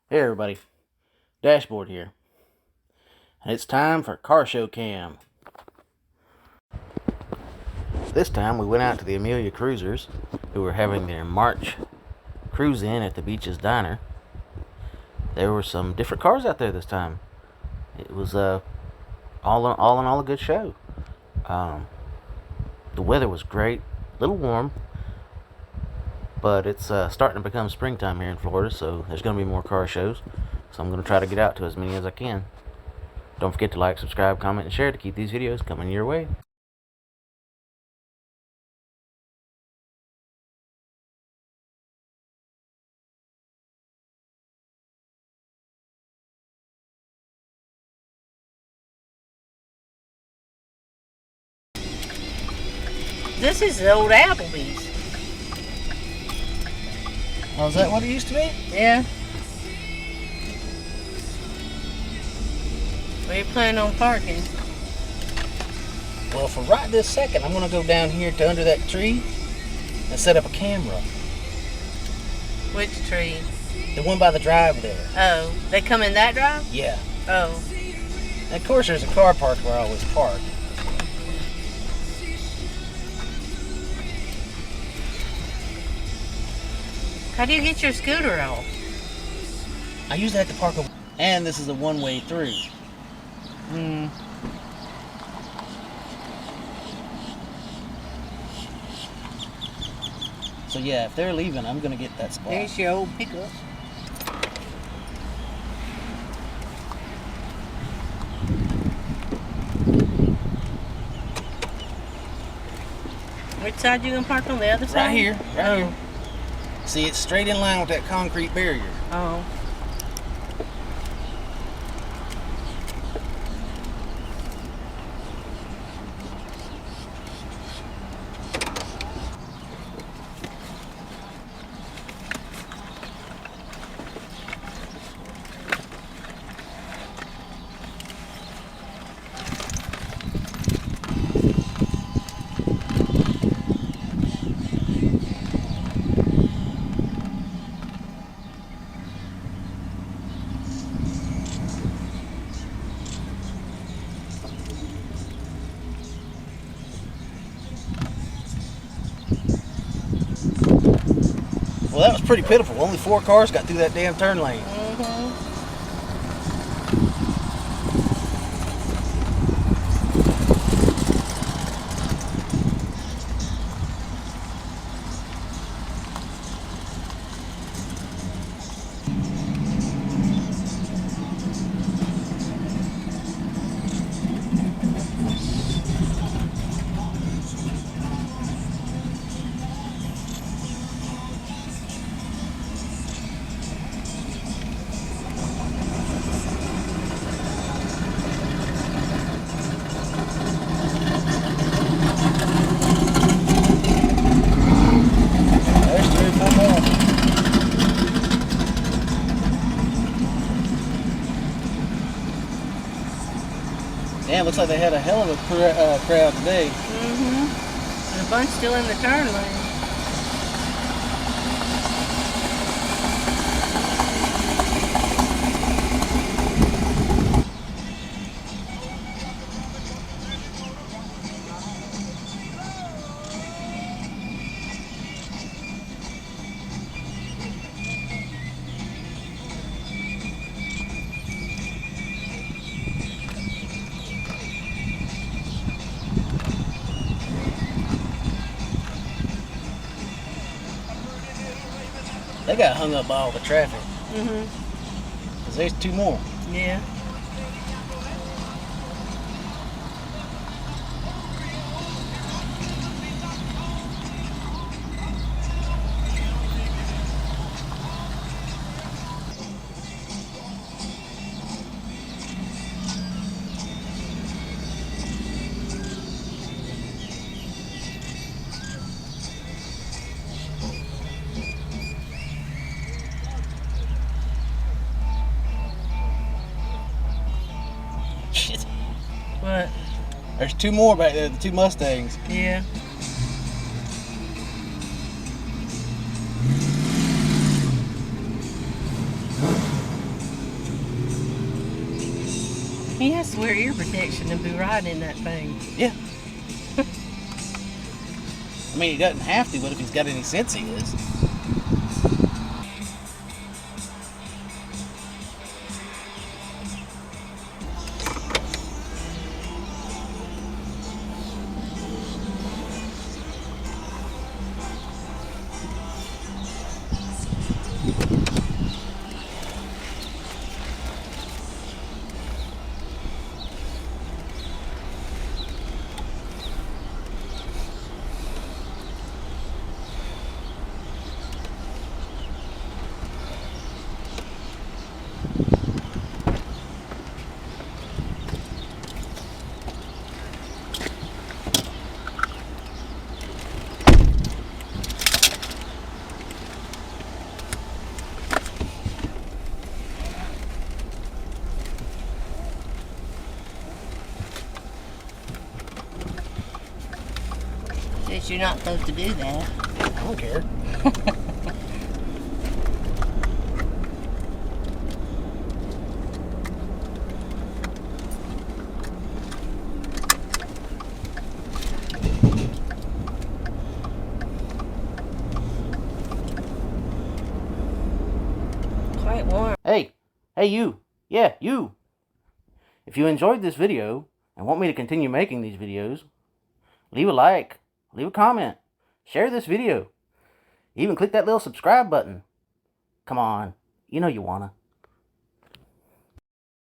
Hey everybody, Dashboard here, and it's time for Car Show Cam. This time we went out to the Amelia Cruisers, who were having their March cruise-in at the Beach's Diner. There were some different cars out there this time. It was all in all a good show. The weather was great, a little warm, but it's starting to become springtime here in Florida, so there's going to be more car shows. So I'm going to try to get out to as many as I can. Don't forget to like, subscribe, comment, and share to keep these videos coming your way. This is the old Applebee's. Oh, is that what it used to be? Yeah. Where you planning on parking? Well, for right this second, I'm going to go down here to under that tree and set up a camera. Which tree? The one by the drive there. Oh, they come in that drive? Yeah. Oh. And of course, there's a car park where I always park. How do you get your scooter off? I usually have to park over. And this is a one-way through. So yeah, if they're leaving, I'm going to get that spot. There's your old pickup. Which side you gonna park on? The other side? Right here. Right here. See, it's straight in line with that concrete barrier. Oh. Well, that was pretty pitiful. Only 4 cars got through that damn turn lane. There's 3 or 4 more. Damn, looks like they had a hell of a crowd today. And a bunch still in the turn lane. They got hung up by all the traffic. Cause there's 2 more. Yeah. Shit. What? There's 2 more back there, the 2 Mustangs. Yeah. just wear ear protection and be riding in that thing. Yeah. I mean, he doesn't have to, but if he's got any sense, he is. Says you're not supposed to do that. I don't care. Quite warm. Hey you, yeah, you. If you enjoyed this video and want me to continue making these videos, leave a like, leave a comment, share this video, even click that little subscribe button. Come on, you know you wanna.